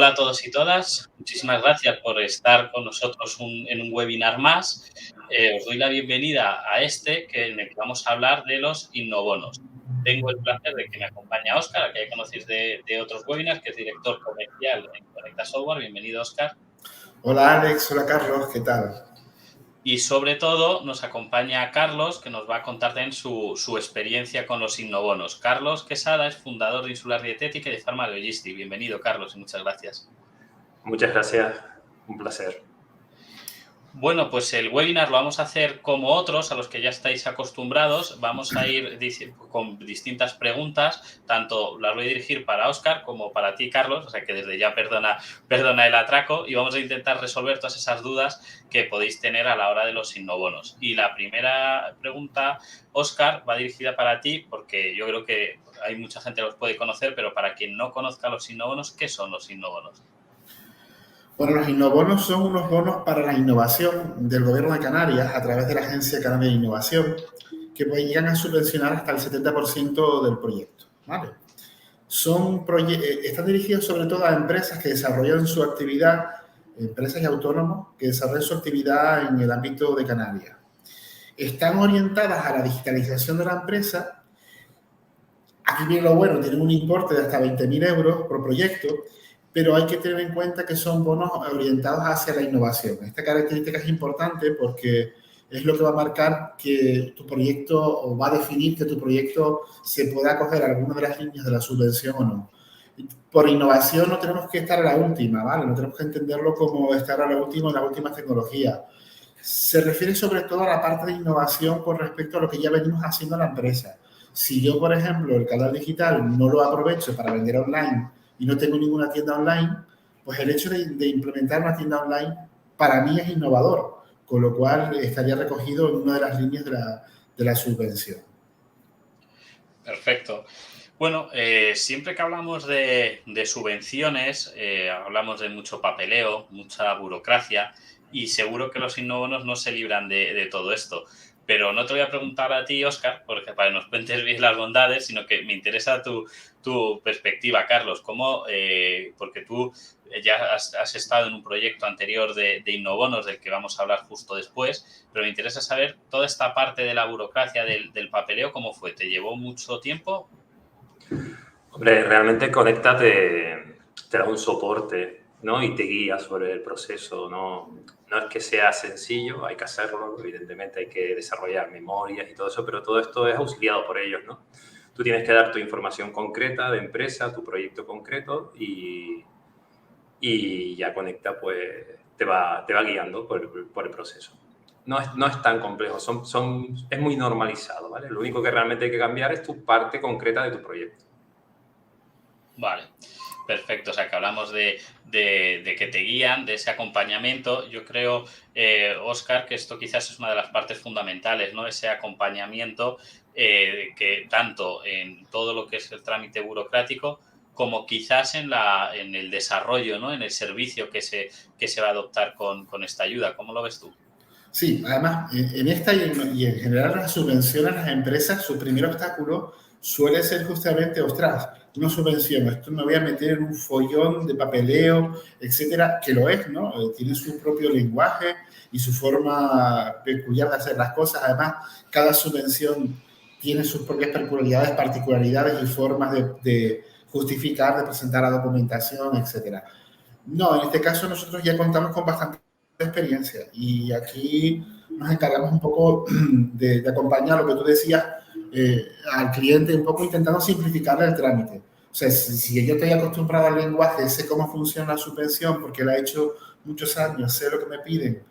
Hola a todos y todas. Muchísimas gracias por estar con nosotros en un webinar más. Os doy la bienvenida a en el que vamos a hablar de los innobonos. Tengo el placer de que me acompañe Óscar, al que ya conocéis de otros webinars, que es director comercial en Conecta Software. Bienvenido, Óscar. Hola Alex, hola Carlos, ¿qué tal? Y sobre todo nos acompaña Carlos, que nos va a contar también su experiencia con los innobonos. Carlos Quesada es fundador de Insular Dietética y de Pharma Logistics. Bienvenido, Carlos, y muchas gracias. Muchas gracias, un placer. Bueno, pues el webinar lo vamos a hacer como otros a los que ya estáis acostumbrados. Vamos a ir con distintas preguntas, tanto las voy a dirigir para Óscar como para ti, Carlos, o sea que desde ya perdona el atraco, y vamos a intentar resolver todas esas dudas que podéis tener a la hora de los innobonos. Y la primera pregunta, Óscar, va dirigida para ti, porque yo creo que hay mucha gente que los puede conocer, pero para quien no conozca los innobonos, ¿qué son los innobonos? Bueno, los innobonos son unos bonos para la innovación del Gobierno de Canarias a través de la Agencia Canaria de Innovación, que llegan a subvencionar hasta el 70% del proyecto, ¿vale? Están dirigidos sobre todo a empresas que desarrollan su actividad, empresas y autónomos que desarrollan su actividad en el ámbito de Canarias. Están orientadas a la digitalización de la empresa. Aquí viene lo bueno, tienen un importe de hasta 20.000 euros por proyecto, pero hay que tener en cuenta que son bonos orientados hacia la innovación. Esta característica es importante porque es lo que va a marcar que tu proyecto, o va a definir que tu proyecto se pueda acoger a alguna de las líneas de la subvención o no. Por innovación no tenemos que estar a la última, ¿vale? No tenemos que entenderlo como estar a la última en las últimas tecnologías. Se refiere sobre todo a la parte de innovación con respecto a lo que ya venimos haciendo en la empresa. Si yo, por ejemplo, el canal digital no lo aprovecho para vender online y no tengo ninguna tienda online, pues el hecho de implementar una tienda online para mí es innovador, con lo cual estaría recogido en una de las líneas de la subvención. Perfecto. Bueno, siempre que hablamos de subvenciones, hablamos de mucho papeleo, mucha burocracia, y seguro que los innobonos no se libran de todo esto. Pero no te voy a preguntar a ti, Óscar, porque para que nos cuentes bien las bondades, sino que me interesa tu perspectiva, Carlos. Porque tú ya has estado en un proyecto anterior de innobonos del que vamos a hablar justo después, pero me interesa saber toda esta parte de la burocracia, del papeleo, ¿cómo fue? ¿Te llevó mucho tiempo? Hombre, realmente Conecta te da un soporte, ¿no? Y te guía sobre el proceso, ¿no? No es que sea sencillo, hay que hacerlo, evidentemente hay que desarrollar memorias y todo eso, pero todo esto es auxiliado por ellos, ¿no? Tú tienes que dar tu información concreta de empresa, tu proyecto concreto y ya Conecta pues te va guiando por el proceso. No es tan complejo, es muy normalizado, ¿vale? Lo único que realmente hay que cambiar es tu parte concreta de tu proyecto. Vale, perfecto. O sea, que hablamos de que te guían, de ese acompañamiento. Yo creo, Óscar, que esto quizás es una de las partes fundamentales, ¿no? Ese acompañamiento que tanto en todo lo que es el trámite burocrático, como quizás en el desarrollo, ¿no? En el servicio que se va a adoptar con esta ayuda. ¿Cómo lo ves tú? Sí, además, en esta y en general las subvenciones a las empresas, su primer obstáculo suele ser justamente, ostras, una subvención, esto me voy a meter en un follón de papeleo, etcétera, que lo es, ¿no? Tiene su propio lenguaje y su forma peculiar de hacer las cosas. Además, cada subvención tiene sus propias particularidades y formas de justificar, de presentar la documentación, etcétera. No, en este caso nosotros ya contamos con bastante experiencia y aquí nos encargamos un poco de acompañar lo que tú decías al cliente, un poco intentando simplificarle el trámite. O sea, si yo estoy acostumbrado al lenguaje, sé cómo funciona la subvención porque la he hecho muchos años, sé lo que me piden,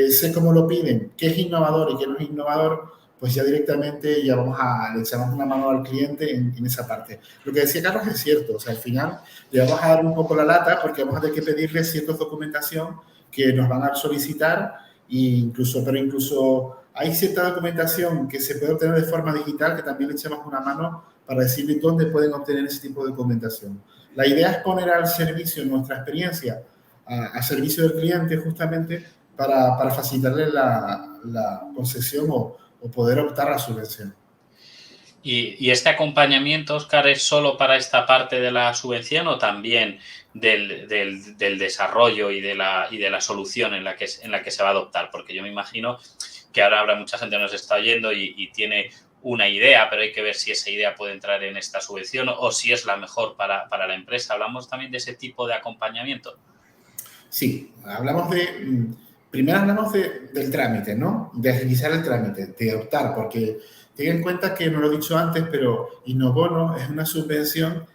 sé cómo lo piden, qué es innovador y qué no es innovador, pues ya directamente ya le echamos una mano al cliente en esa parte. Lo que decía Carlos es cierto, o sea, al final le vamos a dar un poco la lata porque vamos a tener que pedirle cierta documentación que nos van a solicitar, pero incluso hay cierta documentación que se puede obtener de forma digital que también le echamos una mano para decirles dónde pueden obtener ese tipo de documentación. La idea es poner al servicio nuestra experiencia, a servicio del cliente justamente para facilitarle la concesión o poder optar a la subvención. ¿Y este acompañamiento, Óscar, es solo para esta parte de la subvención o también del desarrollo y de la solución en la que se va a adoptar? Porque yo me imagino que ahora habrá mucha gente que nos está oyendo y tiene una idea, pero hay que ver si esa idea puede entrar en esta subvención o si es la mejor para la empresa. ¿Hablamos también de ese tipo de acompañamiento? Sí, primero hablamos del trámite, ¿no? De agilizar el trámite, de optar, porque ten en cuenta que, no lo he dicho antes, pero Innobono es una subvención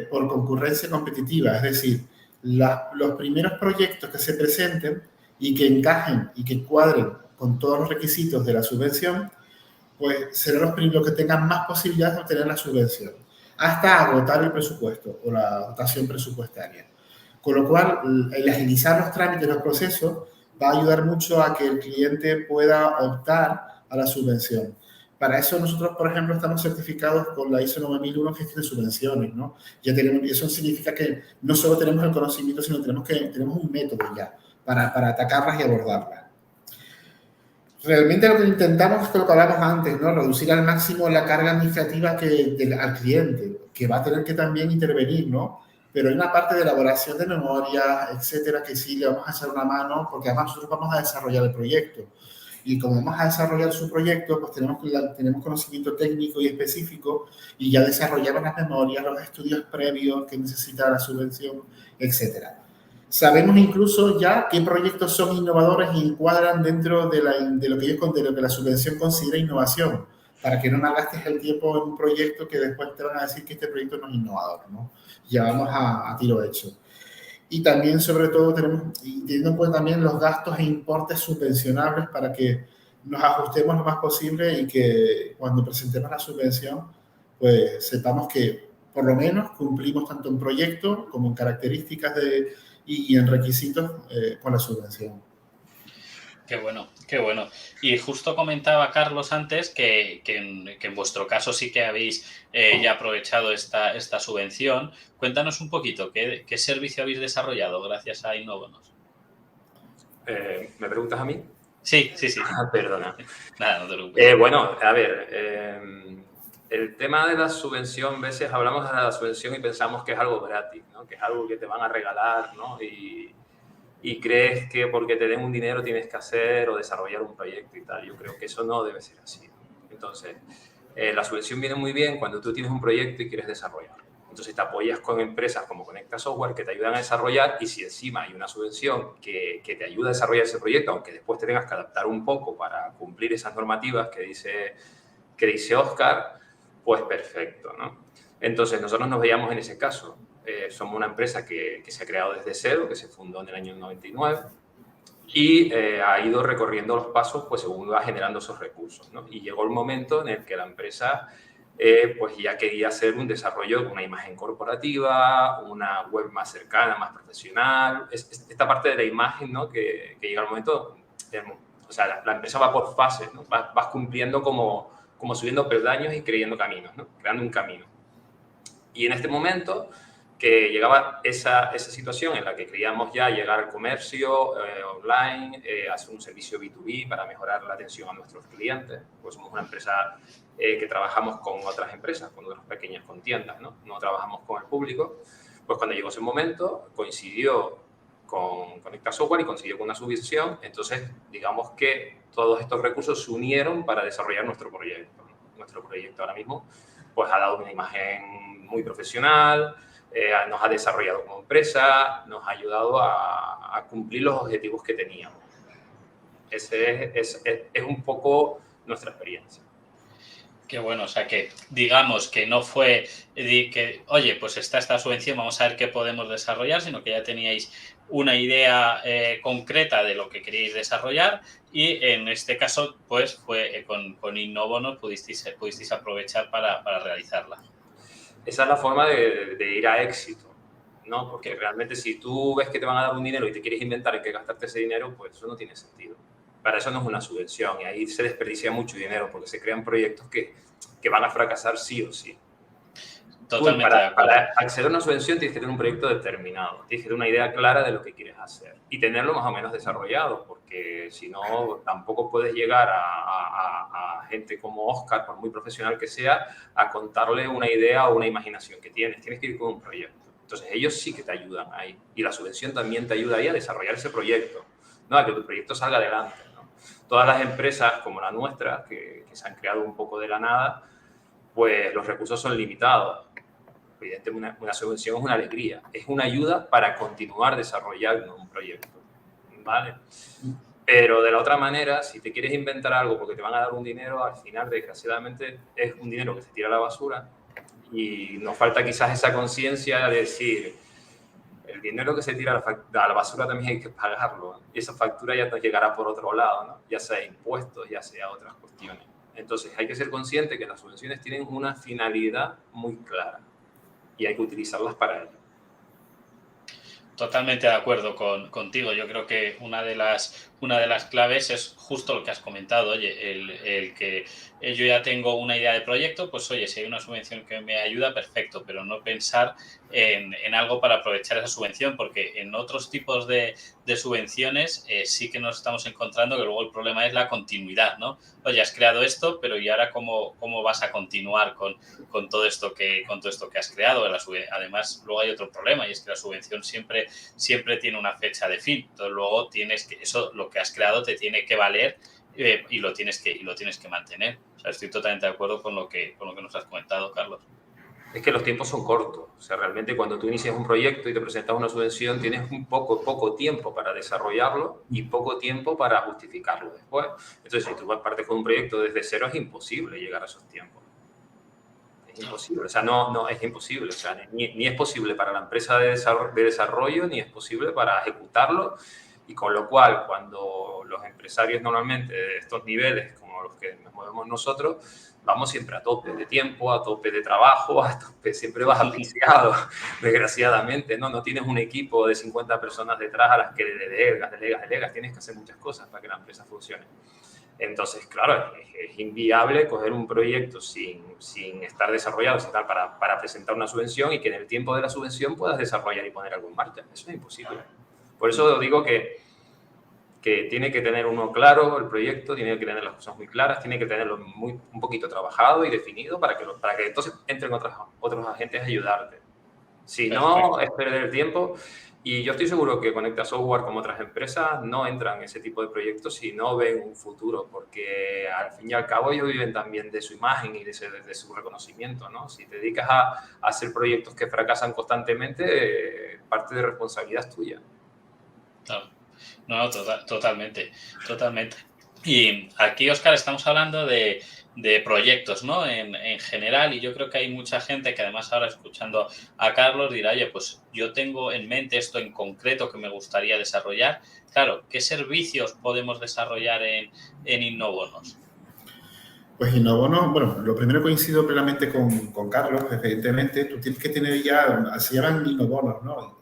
por concurrencia competitiva, es decir, los primeros proyectos que se presenten y que encajen y que cuadren con todos los requisitos de la subvención, pues serán los que tengan más posibilidades de obtener la subvención, hasta agotar el presupuesto o la dotación presupuestaria. Con lo cual, el agilizar los trámites, los procesos, va a ayudar mucho a que el cliente pueda optar a la subvención. Para eso nosotros, por ejemplo, estamos certificados con la ISO 9001 gestión de subvenciones, ¿no? Ya tenemos, eso significa que no solo tenemos el conocimiento, sino tenemos un método ya para atacarlas y abordarlas. Realmente lo que intentamos es lo que hablamos antes, ¿no? Reducir al máximo la carga administrativa al cliente, que va a tener que también intervenir, ¿no? Pero hay una parte de elaboración de memoria, etcétera, que sí le vamos a echar una mano, porque además nosotros vamos a desarrollar el proyecto. Y como vamos a desarrollar su proyecto, pues tenemos conocimiento técnico y específico y ya desarrollamos las memorias, los estudios previos que necesita la subvención, etcétera. Sabemos incluso ya qué proyectos son innovadores y encuadran dentro de lo que la subvención considera innovación, para que no malgastes el tiempo en un proyecto que después te van a decir que este proyecto no es innovador, ¿no? Ya vamos a tiro hecho. Y también, sobre todo, teniendo en cuenta también los gastos e importes subvencionables para que nos ajustemos lo más posible y que cuando presentemos la subvención, pues sepamos que por lo menos cumplimos tanto en proyecto como en características y en requisitos con la subvención. Qué bueno, qué bueno. Y justo comentaba Carlos antes que en vuestro caso sí que habéis ya aprovechado esta subvención. Cuéntanos un poquito, ¿qué servicio habéis desarrollado gracias a Innobonos? ¿Me preguntas a mí? Sí. Perdona. Nada, no te preocupes. Bueno, a ver, el tema de la subvención, a veces hablamos de la subvención y pensamos que es algo gratis, ¿no? Que es algo que te van a regalar, ¿no? Y crees que porque te den un dinero tienes que hacer o desarrollar un proyecto y tal. Yo creo que eso no debe ser así, ¿no? Entonces, la subvención viene muy bien cuando tú tienes un proyecto y quieres desarrollarlo. Entonces te apoyas con empresas como Conecta Software que te ayudan a desarrollar y si encima hay una subvención que te ayuda a desarrollar ese proyecto, aunque después te tengas que adaptar un poco para cumplir esas normativas que dice Óscar, pues perfecto, ¿no? Entonces nosotros nos veíamos en ese caso. Somos una empresa que se ha creado desde cero, que se fundó en el año 99 y ha ido recorriendo los pasos pues según va generando esos recursos, ¿no? Y llegó el momento en el que la empresa pues ya quería hacer un desarrollo con una imagen corporativa, una web más cercana, más profesional. Esta parte de la imagen, ¿no? que llega el momento, o sea, la empresa va por fases, ¿no? Vas cumpliendo como subiendo peldaños y creando caminos, ¿no? Creando un camino. Y en este momento que llegaba esa situación en la que queríamos ya llegar al comercio online, hacer un servicio B2B para mejorar la atención a nuestros clientes, pues somos una empresa que trabajamos con otras empresas, con otras pequeñas contiendas, ¿no? No trabajamos con el público. Pues cuando llegó ese momento coincidió con Conecta Software y coincidió con una subvención, entonces digamos que todos estos recursos se unieron para desarrollar nuestro proyecto, ¿no? Nuestro proyecto ahora mismo pues ha dado una imagen muy profesional, nos ha desarrollado como empresa, nos ha ayudado a cumplir los objetivos que teníamos. Ese es un poco nuestra experiencia. Qué bueno, o sea que digamos que no fue que, oye, pues está esta subvención, vamos a ver qué podemos desarrollar, sino que ya teníais una idea concreta de lo que queríais desarrollar y en este caso, pues fue con Innobonos pudisteis aprovechar para realizarla. Esa es la forma de ir a éxito, ¿no? Porque realmente si tú ves que te van a dar un dinero y te quieres inventar en qué gastarte ese dinero, pues eso no tiene sentido. Para eso no es una subvención y ahí se desperdicia mucho dinero porque se crean proyectos que van a fracasar sí o sí. Totalmente de acuerdo. Para acceder a una subvención tienes que tener un proyecto determinado, tienes que tener una idea clara de lo que quieres hacer y tenerlo más o menos desarrollado, porque si no tampoco puedes llegar a gente como Óscar, por muy profesional que sea, a contarle una idea o una imaginación que tienes. Tienes que ir con un proyecto. Entonces, ellos sí que te ayudan ahí. Y la subvención también te ayuda ahí a desarrollar ese proyecto, ¿no? A que tu proyecto salga adelante, ¿no? Todas las empresas como la nuestra, que se han creado un poco de la nada, pues los recursos son limitados. Evidentemente, una subvención es una alegría, es una ayuda para continuar desarrollando un proyecto, ¿vale? Pero de la otra manera, si te quieres inventar algo porque te van a dar un dinero, al final, desgraciadamente, es un dinero que se tira a la basura y nos falta quizás esa conciencia de decir, el dinero que se tira a la basura también hay que pagarlo, ¿no? Y esa factura ya nos llegará por otro lado, ¿no? Ya sea impuestos, ya sea otras cuestiones. Entonces, hay que ser consciente que las subvenciones tienen una finalidad muy clara y hay que utilizarlas para ello. Totalmente de acuerdo contigo. Yo creo que una de las claves es justo lo que has comentado. Oye, el que yo ya tengo una idea de proyecto, pues oye, si hay una subvención que me ayuda, perfecto, pero no pensar en algo para aprovechar esa subvención, porque en otros tipos de subvenciones sí que nos estamos encontrando que luego el problema es la continuidad, ¿no? Oye, has creado esto, pero ¿y ahora cómo vas a continuar con todo esto que has creado? Además, luego hay otro problema y es que la subvención siempre tiene una fecha de fin. Entonces, luego tienes que, eso, lo que has creado te tiene que valer y lo tienes que mantener. O sea, estoy totalmente de acuerdo con lo que nos has comentado, Carlos. Es que los tiempos son cortos. O sea, realmente cuando tú inicias un proyecto y te presentas una subvención, tienes un poco tiempo para desarrollarlo y poco tiempo para justificarlo después. Entonces, si tú partes con un proyecto desde cero, es imposible llegar a esos tiempos. Es imposible. O sea, no es imposible. O sea, ni es posible para la empresa de desarrollo, ni es posible para ejecutarlo. Y con lo cual, cuando los empresarios normalmente de estos niveles, como los que nos movemos nosotros, vamos siempre a tope de tiempo, a tope de trabajo, a tope, siempre vas asfixiado, desgraciadamente, ¿no? No tienes un equipo de 50 personas detrás a las que delegas, tienes que hacer muchas cosas para que la empresa funcione. Entonces, claro, es inviable coger un proyecto sin estar desarrollado, sin tal, para presentar una subvención y que en el tiempo de la subvención puedas desarrollar y poner algo en marcha. Eso es imposible. Por eso digo que tiene que tener uno claro el proyecto, tiene que tener las cosas muy claras, tiene que tenerlo un poquito trabajado y definido para que entonces entren otros agentes a ayudarte. Si no, es perder el tiempo. Y yo estoy seguro que Conecta Software, como otras empresas, no entran en ese tipo de proyectos si no ven un futuro, porque al fin y al cabo ellos viven también de su imagen y de su reconocimiento, ¿no? Si te dedicas a hacer proyectos que fracasan constantemente, parte de responsabilidad es tuya. Claro. No, totalmente. Y aquí, Óscar, estamos hablando de proyectos, ¿no? En general, y yo creo que hay mucha gente que además ahora escuchando a Carlos dirá, oye, pues yo tengo en mente esto en concreto que me gustaría desarrollar. Claro, ¿qué servicios podemos desarrollar en Innobonos? Pues Innobonos, bueno, lo primero coincido plenamente con Carlos, evidentemente, tú tienes que tener ya, se llaman Innobonos, ¿no?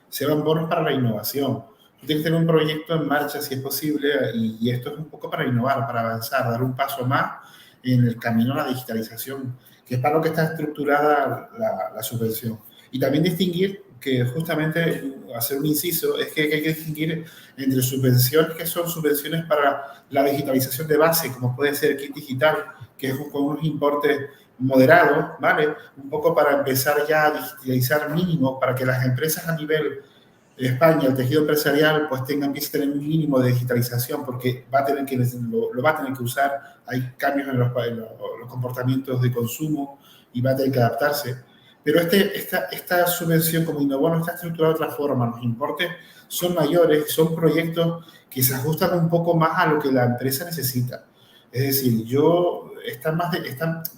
Se llaman bonos para la innovación. Tú tienes que tener un proyecto en marcha, si es posible, y esto es un poco para innovar, para avanzar, dar un paso más en el camino a la digitalización, que es para lo que está estructurada la subvención. Y también distinguir que justamente, hacer un inciso, es que hay que distinguir entre subvenciones que son subvenciones para la digitalización de base, como puede ser el kit digital, que es con unos importes moderados, ¿vale? Un poco para empezar ya a digitalizar mínimo, para que las empresas a nivel de España, el tejido empresarial, pues empiece a tener un mínimo de digitalización, porque lo va a tener que usar. Hay cambios en los comportamientos de consumo y va a tener que adaptarse. Pero esta subvención como Innobono está estructurada de otra forma. Los importes son mayores, son proyectos que se ajustan un poco más a lo que la empresa necesita. Es decir,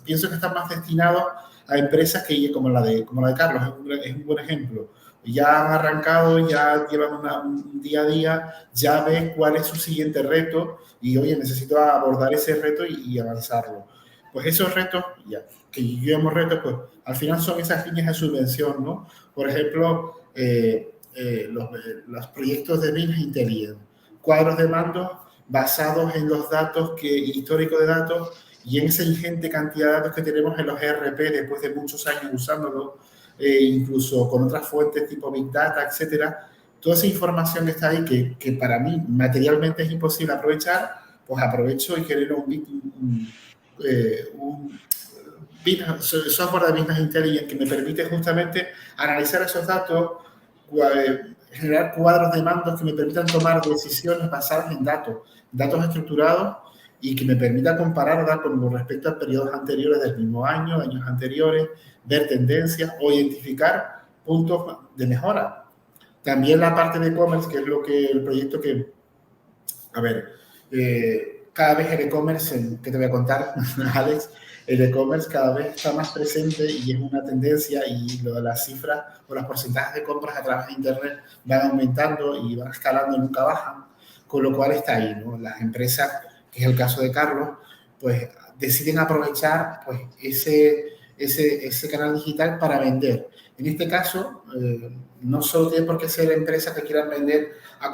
pienso que están más destinados a empresas como la de Carlos, es un buen ejemplo. Ya han arrancado, ya llevan un día a día, ya ven cuál es su siguiente reto y, oye, necesito abordar ese reto y avanzarlo. Pues esos retos, que llamo retos, pues al final son esas líneas de subvención, ¿no? Por ejemplo, los proyectos de Business Intelligence, cuadros de mando basados en los datos históricos de datos y en esa ingente cantidad de datos que tenemos en los ERP después de muchos años usándolo, incluso con otras fuentes tipo Big Data, etcétera. Toda esa información que está ahí, que para mí materialmente es imposible aprovechar, pues aprovecho y genero un software de Business Intelligence que me permite justamente analizar esos datos, generar cuadros de mandos que me permitan tomar decisiones basadas en datos estructurados y que me permita comparar, ¿verdad?, con respecto a periodos anteriores del mismo año, años anteriores, ver tendencias o identificar puntos de mejora. También la parte de e-commerce, que es el proyecto que, a ver, cada vez el e-commerce, que te voy a contar, Alex, el e-commerce cada vez está más presente y es una tendencia, y las cifras o los porcentajes de compras a través de Internet van aumentando y van escalando y nunca bajan, con lo cual está ahí, ¿no? Las empresas, que es el caso de Carlos, pues deciden aprovechar pues, ese canal digital para vender. En este caso, no solo tiene por qué ser empresas que quieran vender a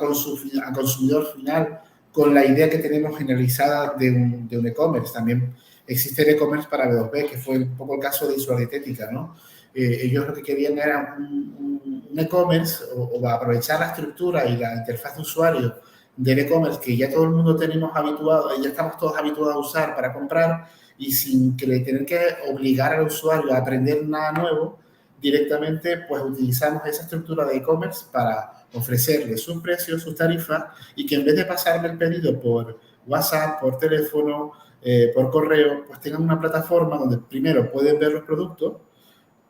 consumidor final con la idea que tenemos generalizada de un e-commerce. También existe el e-commerce para B2B, que fue un poco el caso de Isua Dietética, ¿no? Ellos lo que querían era un e-commerce o aprovechar la estructura y la interfaz de usuario del e-commerce que ya todo el mundo tenemos habituado, ya estamos todos habituados a usar para comprar, y sin tener que obligar al usuario a aprender nada nuevo, directamente pues utilizamos esa estructura de e-commerce para ofrecerle sus precios, sus tarifas, y que en vez de pasarme el pedido por WhatsApp, por teléfono, por correo, pues tengan una plataforma donde primero pueden ver los productos,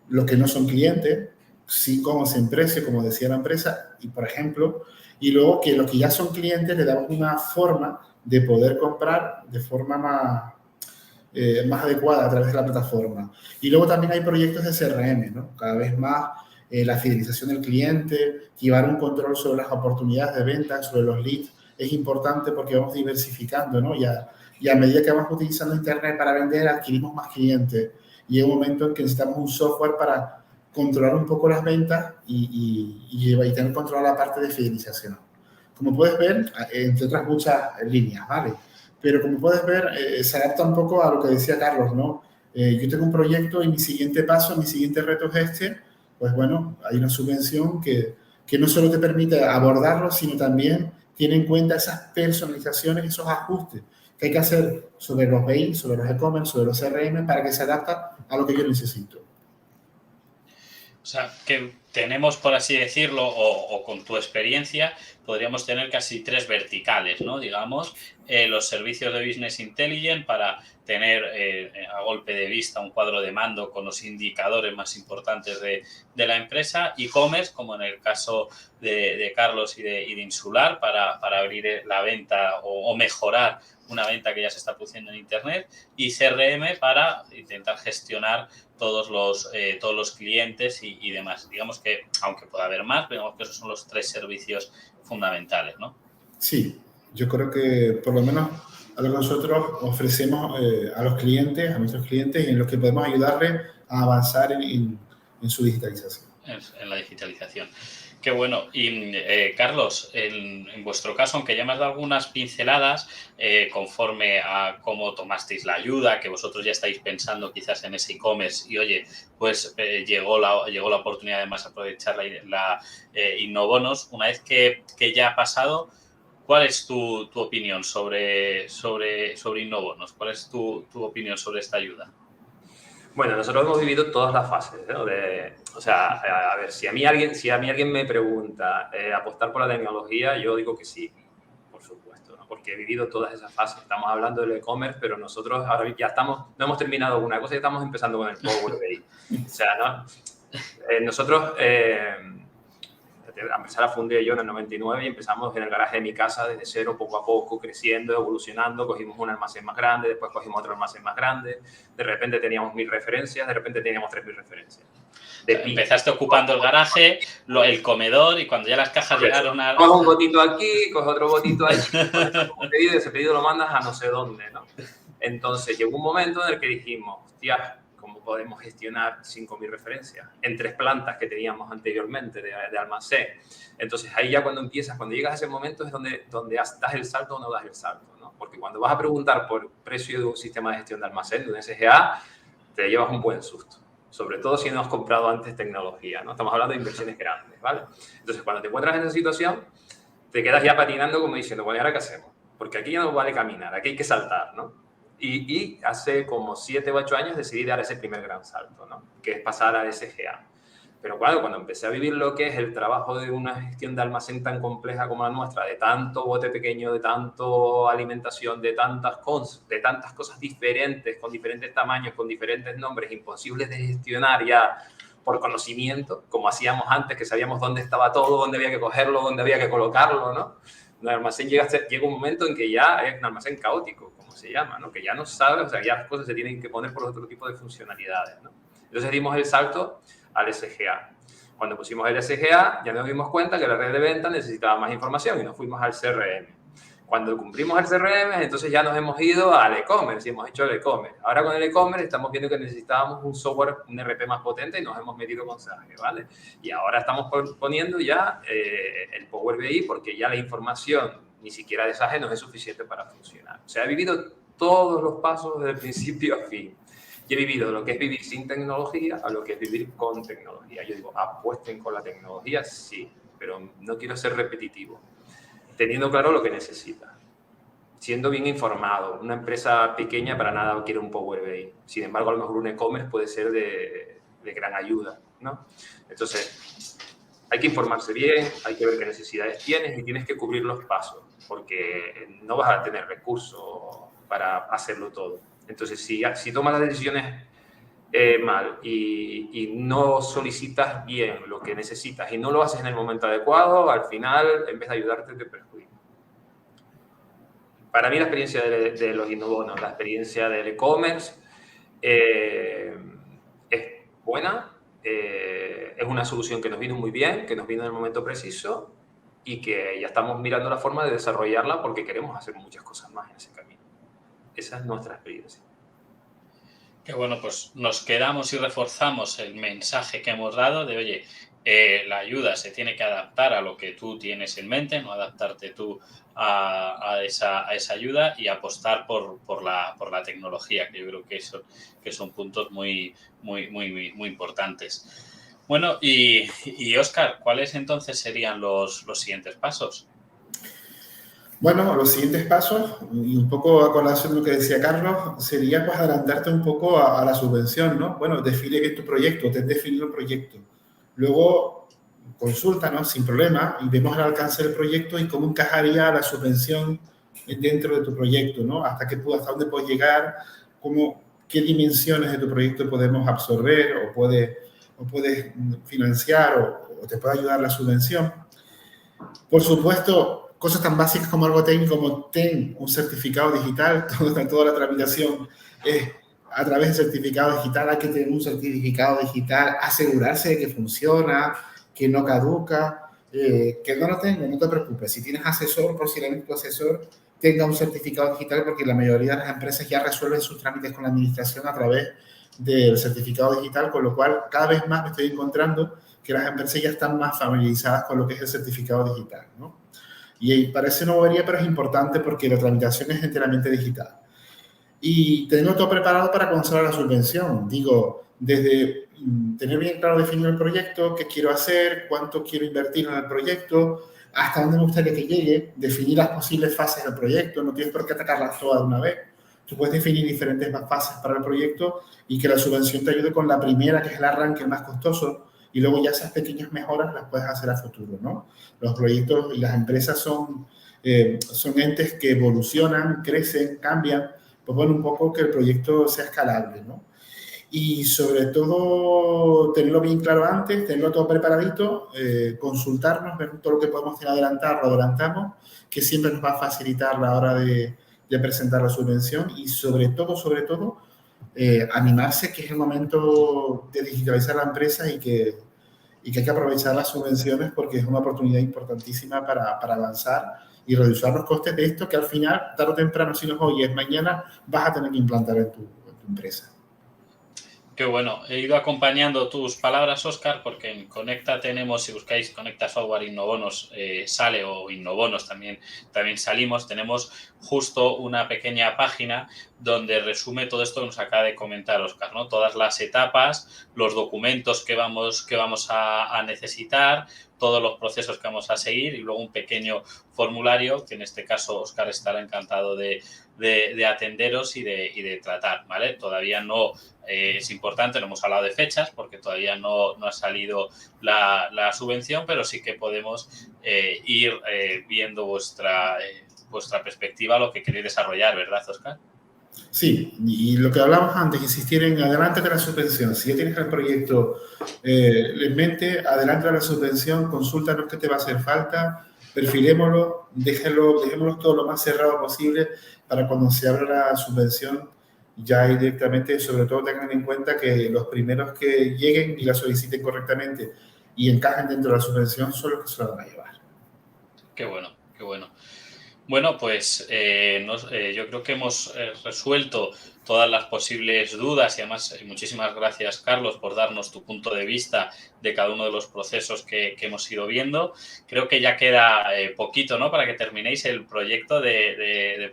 los que no son clientes, sí conocen precio, como decía la empresa, y por ejemplo, y luego que los que ya son clientes le damos una forma de poder comprar de forma más adecuada a través de la plataforma. Y luego también hay proyectos de CRM, ¿no? Cada vez más la fidelización del cliente, llevar un control sobre las oportunidades de venta, sobre los leads, es importante porque vamos diversificando, ¿no? Y a medida que vamos utilizando Internet para vender, adquirimos más clientes. Y hay un momento en que necesitamos un software para controlar un poco las ventas y tener controlada la parte de fidelización. Como puedes ver, entre otras muchas líneas, ¿vale? Pero como puedes ver, se adapta un poco a lo que decía Carlos, ¿no? Yo tengo un proyecto y mi siguiente paso, mi siguiente reto es este, pues bueno, hay una subvención que no solo te permite abordarlo, sino también tiene en cuenta esas personalizaciones, esos ajustes que hay que hacer sobre los BI, sobre los e-commerce, sobre los CRM, para que se adapta a lo que yo necesito. O sea, que tenemos, por así decirlo, o con tu experiencia, podríamos tener casi 3 verticales, ¿no? Digamos, los servicios de Business Intelligence para tener a golpe de vista un cuadro de mando con los indicadores más importantes de la empresa, e-commerce, como en el caso de Carlos y de Insular, para abrir la venta o mejorar una venta que ya se está produciendo en Internet, y CRM para intentar gestionar todos los clientes y demás. Digamos que, aunque pueda haber más, digamos que esos son los 3 servicios fundamentales, ¿no? Sí, yo creo que por lo menos a lo que nosotros ofrecemos a los clientes, a nuestros clientes, y en los que podemos ayudarles a avanzar en su digitalización. En la digitalización. Qué bueno. Y Carlos, en vuestro caso, aunque ya me has dado algunas pinceladas conforme a cómo tomasteis la ayuda, que vosotros ya estáis pensando quizás en ese e-commerce y, oye, pues llegó la oportunidad además de aprovechar la Innobonos. Una vez que ya ha pasado, ¿cuál es tu opinión sobre Innobonos? ¿Cuál es tu opinión sobre esta ayuda? Bueno, nosotros hemos vivido todas las fases, ¿no? O sea, a ver, si a mí alguien me pregunta apostar por la tecnología, yo digo que sí, por supuesto, ¿no? Porque he vivido todas esas fases. Estamos hablando del e-commerce, pero nosotros ahora ya no hemos terminado una cosa y estamos empezando con el Power BI. O sea, ¿no? Nosotros, la empresa la fundé yo en el 99 y empezamos en el garaje de mi casa desde cero, poco a poco, creciendo, evolucionando. Cogimos un almacén más grande, después cogimos otro almacén más grande. De repente teníamos 1000 referencias, de repente teníamos 3000 referencias. Empezaste ocupando el garaje, el comedor, y cuando ya las cajas llegaron a... Coges un botito aquí, coges otro botito allí, y ese pedido lo mandas a no sé dónde, ¿no? Entonces llegó un momento en el que dijimos, hostia, ¿cómo podemos gestionar 5000 referencias en 3 plantas que teníamos anteriormente de almacén? Entonces ahí ya cuando llegas a ese momento es donde das el salto o no das el salto, ¿no? Porque cuando vas a preguntar por precio de un sistema de gestión de almacén, de un SGA, te llevas un buen susto. Sobre todo si no has comprado antes tecnología, ¿no? Estamos hablando de inversiones grandes, ¿vale? Entonces cuando te encuentras en esa situación, te quedas ya patinando como diciendo, bueno, ¿y ahora qué hacemos? porque aquí ya no vale caminar, aquí hay que saltar, ¿no? Y hace como 7 u 8 años decidí dar ese primer gran salto, ¿no? Que es pasar a SGA. Pero claro, cuando empecé a vivir lo que es el trabajo de una gestión de almacén tan compleja como la nuestra, de tanto bote pequeño, de tanto alimentación, de tantas cosas diferentes, con diferentes tamaños, con diferentes nombres, imposibles de gestionar ya por conocimiento, como hacíamos antes, que sabíamos dónde estaba todo, dónde había que cogerlo, dónde había que colocarlo, ¿no? Un almacén llega un momento en que ya es un almacén caótico, como se llama, ¿no? Que ya no sabe, o sea, ya las cosas se tienen que poner por otro tipo de funcionalidades, ¿no? Entonces dimos el salto al SGA. Cuando pusimos el SGA, ya nos dimos cuenta que la red de venta necesitaba más información y nos fuimos al CRM. Cuando cumplimos el CRM, entonces ya nos hemos ido al e-commerce y hemos hecho el e-commerce. Ahora con el e-commerce estamos viendo que necesitábamos un software, un RP más potente y nos hemos metido con Sage, ¿vale? Y ahora estamos poniendo ya el Power BI porque ya la información ni siquiera de Sage no es suficiente para funcionar. O sea, he vivido todos los pasos desde el principio a fin. Y he vivido lo que es vivir sin tecnología a lo que es vivir con tecnología. Yo digo, apuesten con la tecnología, sí, pero no quiero ser repetitivo. Teniendo claro lo que necesita. Siendo bien informado. Una empresa pequeña para nada quiere un Power BI. Sin embargo, a lo mejor un e-commerce puede ser de gran ayuda, ¿no? Entonces, hay que informarse bien, hay que ver qué necesidades tienes y tienes que cubrir los pasos, porque no vas a tener recursos para hacerlo todo. Entonces, si tomas las decisiones mal y no solicitas bien lo que necesitas y no lo haces en el momento adecuado, al final, en vez de ayudarte, te perjudica. Para mí la experiencia de los innobonos, la experiencia del e-commerce es buena, es una solución que nos vino muy bien, que nos vino en el momento preciso y que ya estamos mirando la forma de desarrollarla porque queremos hacer muchas cosas más en ese camino. Esa es nuestra experiencia. Que bueno, pues nos quedamos y reforzamos el mensaje que hemos dado de, oye, la ayuda se tiene que adaptar a lo que tú tienes en mente, no adaptarte tú a esa ayuda y apostar por la tecnología, que yo creo que son puntos muy importantes. Bueno, y Óscar, ¿cuáles entonces serían los siguientes pasos? Bueno, los siguientes pasos, y un poco a colación de lo que decía Carlos, sería pues adelantarte un poco a la subvención, ¿no? Bueno, define bien tu proyecto, te has definido el proyecto. Luego, consúltanos sin problema y vemos el alcance del proyecto y cómo encajaría la subvención dentro de tu proyecto, ¿no? Hasta dónde puedes llegar, qué dimensiones de tu proyecto podemos absorber o puedes financiar o te puede ayudar la subvención. Por supuesto, cosas tan básicas como algo técnico como ten un certificado digital, toda la tramitación es a través del certificado digital. Hay que tener un certificado digital, asegurarse de que funciona, que no caduca, que no lo tenga, no te preocupes. Si tienes asesor, posiblemente tu asesor tenga un certificado digital porque la mayoría de las empresas ya resuelven sus trámites con la administración a través del certificado digital, con lo cual cada vez más me estoy encontrando que las empresas ya están más familiarizadas con lo que es el certificado digital, ¿no? Y parece una bobería, pero es importante porque la tramitación es enteramente digital. Y tenerlo todo preparado para comenzar la subvención. Digo, desde tener bien claro definido el proyecto, qué quiero hacer, cuánto quiero invertir en el proyecto, hasta dónde me gustaría que llegue, definir las posibles fases del proyecto. No tienes por qué atacarlas todas de una vez. Tú puedes definir diferentes fases para el proyecto y que la subvención te ayude con la primera, que es el arranque más costoso, y luego ya esas pequeñas mejoras las puedes hacer a futuro, ¿no? Los proyectos y las empresas son entes que evolucionan, crecen, cambian, pues bueno, un poco que el proyecto sea escalable, ¿no? Y sobre todo, tenerlo bien claro antes, tenerlo todo preparadito, consultarnos, ver todo lo que podemos adelantar, lo adelantamos, que siempre nos va a facilitar la hora de presentar la subvención y sobre todo, animarse que es el momento de digitalizar la empresa y que hay que aprovechar las subvenciones porque es una oportunidad importantísima para avanzar y reducir los costes de esto que al final, tarde o temprano, si no oyes, mañana vas a tener que implantar en tu empresa. Qué bueno. He ido acompañando tus palabras, Óscar, porque en Conecta tenemos, si buscáis Conecta Software Innobonos, sale, o Innobonos también salimos. Tenemos justo una pequeña página donde resume todo esto que nos acaba de comentar Óscar, ¿no? Todas las etapas, los documentos que vamos a necesitar, todos los procesos que vamos a seguir y luego un pequeño formulario que en este caso Óscar estará encantado de atenderos y de tratar, ¿vale? Todavía no es importante, no hemos hablado de fechas porque todavía no ha salido la subvención, pero sí que podemos ir viendo vuestra perspectiva, lo que queréis desarrollar, ¿verdad, Óscar? Sí, y lo que hablamos antes, insistir en adelante de la subvención. Si ya tienes el proyecto en mente, adelante de la subvención, consúltanos qué te va a hacer falta, perfilémoslo, dejémoslo todo lo más cerrado posible para cuando se abra la subvención ya directamente, sobre todo tengan en cuenta que los primeros que lleguen y la soliciten correctamente y encajen dentro de la subvención son los que se la van a llevar. Qué bueno, qué bueno. Bueno, pues yo creo que hemos resuelto todas las posibles dudas y además muchísimas gracias, Carlos, por darnos tu punto de vista de cada uno de los procesos que hemos ido viendo. Creo que ya queda poquito, ¿no?, para que terminéis el proyecto de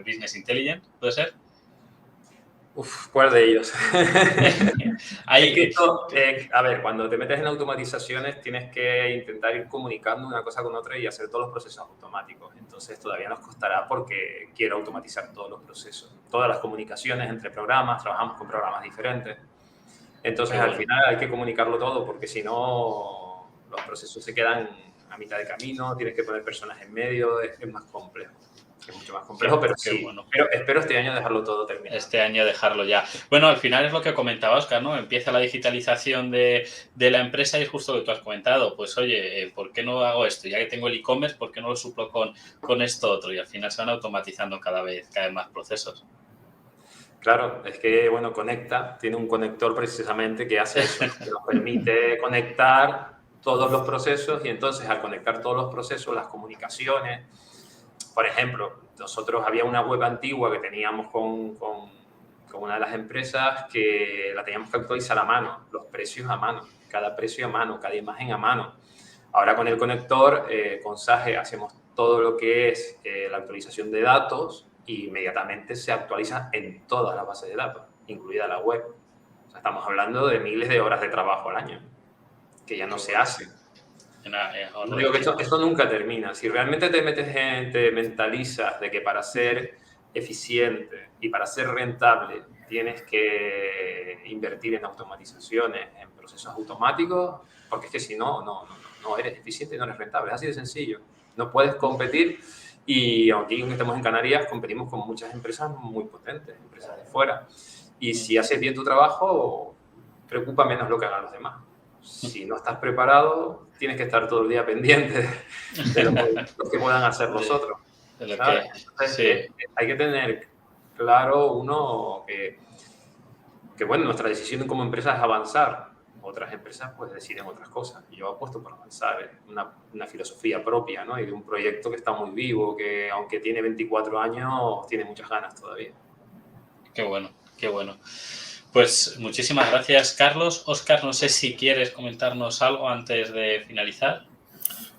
Business Intelligence, ¿puede ser? Uf, ¿cuál de ellos? Hay, Es que esto, a ver, cuando te metes en automatizaciones tienes que intentar ir comunicando una cosa con otra y hacer todos los procesos automáticos. Entonces todavía nos costará porque quiero automatizar todos los procesos. Todas las comunicaciones entre programas, trabajamos con programas diferentes. Entonces al final hay que comunicarlo todo porque si no los procesos se quedan a mitad de camino, tienes que poner personas en medio, es más complejo. Es mucho más complejo, pero sí. Bueno. Pero espero este año dejarlo todo terminado. Este año dejarlo ya. Bueno, al final es lo que comentaba Óscar, ¿no? Empieza la digitalización de la empresa y es justo lo que tú has comentado. Pues oye, ¿por qué no hago esto? Ya que tengo el e-commerce, ¿por qué no lo suplo con esto otro? Y al final se van automatizando cada vez más procesos. Claro, es que, bueno, Conecta tiene un conector precisamente que hace eso, que nos permite conectar todos los procesos y entonces al conectar todos los procesos, las comunicaciones. Por ejemplo, nosotros había una web antigua que teníamos con una de las empresas que la teníamos que actualizar a mano, los precios a mano, cada precio a mano, cada imagen a mano. Ahora con el conector, con Sage, hacemos todo lo que es la actualización de datos y inmediatamente se actualiza en todas las bases de datos, incluida la web. O sea, estamos hablando de miles de horas de trabajo al año, que ya no se hacen. Digo que esto nunca termina. Si realmente te mentalizas de que para ser eficiente y para ser rentable tienes que invertir en automatizaciones, en procesos automáticos, porque es que si no eres eficiente y no eres rentable. Es así de sencillo. No puedes competir y aquí estamos en Canarias, competimos con muchas empresas muy potentes, empresas de fuera. Y si haces bien tu trabajo, preocupa menos lo que hagan los demás. Si no estás preparado, tienes que estar todo el día pendiente de lo que puedan hacer los otros. Entonces, hay que tener claro uno que, bueno, nuestra decisión como empresa es avanzar. Otras empresas pues deciden otras cosas. Y yo apuesto por avanzar, una filosofía propia, ¿no? Y de un proyecto que está muy vivo, que aunque tiene 24 años, tiene muchas ganas todavía. Qué bueno, qué bueno. Pues muchísimas gracias, Carlos. Óscar, no sé si quieres comentarnos algo antes de finalizar.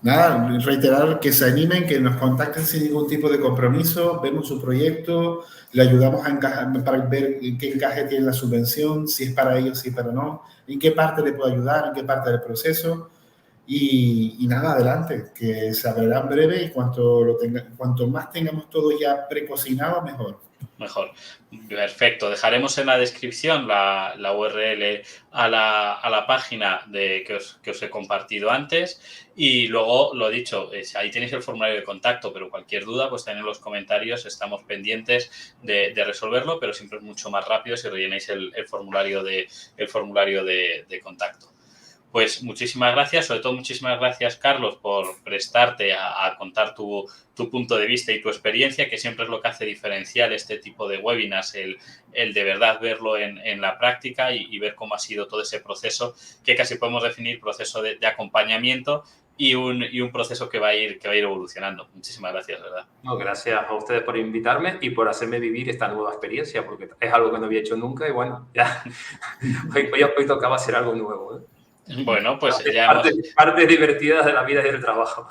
Nada, reiterar que se animen, que nos contacten sin ningún tipo de compromiso, vemos su proyecto, le ayudamos a encajar, para ver en qué encaje tiene la subvención, si es para ellos, si es para no, en qué parte le puedo ayudar, en qué parte del proceso. Y nada, adelante, que se abrirá en breve y cuanto más tengamos todo ya precocinado, mejor. Mejor. Perfecto. Dejaremos en la descripción la URL a la página que os he compartido antes y luego, lo dicho, ahí tenéis el formulario de contacto, pero cualquier duda, pues también en los comentarios estamos pendientes de resolverlo, pero siempre es mucho más rápido si rellenáis el formulario de contacto. Pues muchísimas gracias, sobre todo muchísimas gracias, Carlos, por prestarte a contar tu punto de vista y tu experiencia, que siempre es lo que hace diferencial este tipo de webinars, el de verdad verlo en la práctica y ver cómo ha sido todo ese proceso, que casi podemos definir proceso de acompañamiento y un proceso que va a ir evolucionando. Muchísimas gracias, ¿verdad? No, gracias a ustedes por invitarme y por hacerme vivir esta nueva experiencia, porque es algo que no había hecho nunca y bueno, ya hoy tocaba hacer algo nuevo, ¿eh? Bueno, pues ya Partes divertidas de la vida y del trabajo.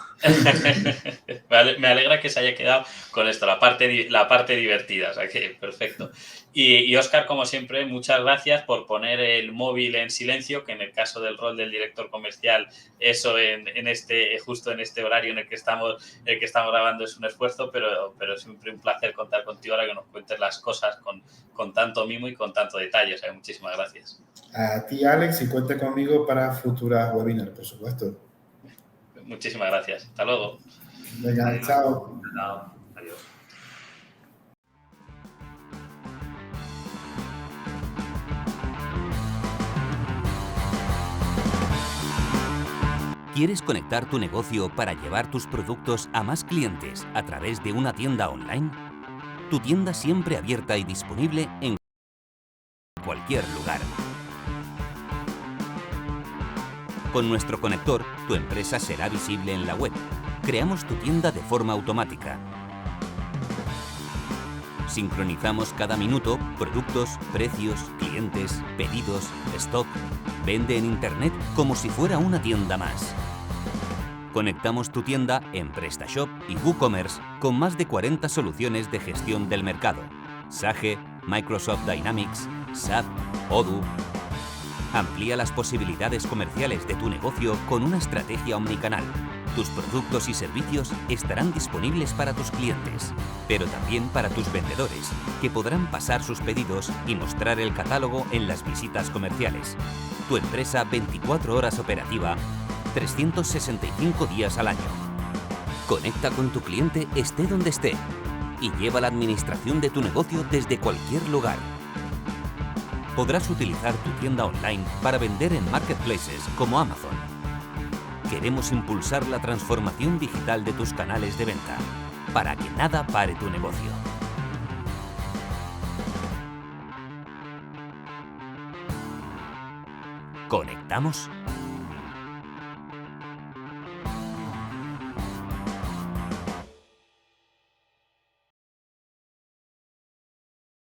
Me alegra que se haya quedado con esto, la parte divertida, o sea que perfecto. Y Óscar, como siempre, muchas gracias por poner el móvil en silencio, que en el caso del rol del director comercial, eso justo en este horario en el que estamos grabando es un esfuerzo, pero siempre un placer contar contigo ahora que nos cuentes las cosas con tanto mimo y con tanto detalle. O sea, muchísimas gracias. A ti, Alex, y cuenta conmigo para futuras webinars, por supuesto. Muchísimas gracias. Hasta luego. Venga, Adiós. chao. Adiós. ¿Quieres conectar tu negocio para llevar tus productos a más clientes a través de una tienda online? Tu tienda siempre abierta y disponible en cualquier lugar. Con nuestro conector, tu empresa será visible en la web. Creamos tu tienda de forma automática. Sincronizamos cada minuto productos, precios, clientes, pedidos, stock. Vende en Internet como si fuera una tienda más. Conectamos tu tienda en PrestaShop y WooCommerce con más de 40 soluciones de gestión del mercado. Sage, Microsoft Dynamics, SAP, Odoo. Amplía las posibilidades comerciales de tu negocio con una estrategia omnicanal. Tus productos y servicios estarán disponibles para tus clientes, pero también para tus vendedores, que podrán pasar sus pedidos y mostrar el catálogo en las visitas comerciales. Tu empresa 24 horas operativa, 365 días al año. Conecta con tu cliente esté donde esté y lleva la administración de tu negocio desde cualquier lugar. Podrás utilizar tu tienda online para vender en marketplaces como Amazon. Queremos impulsar la transformación digital de tus canales de venta para que nada pare tu negocio. ¿Conectamos?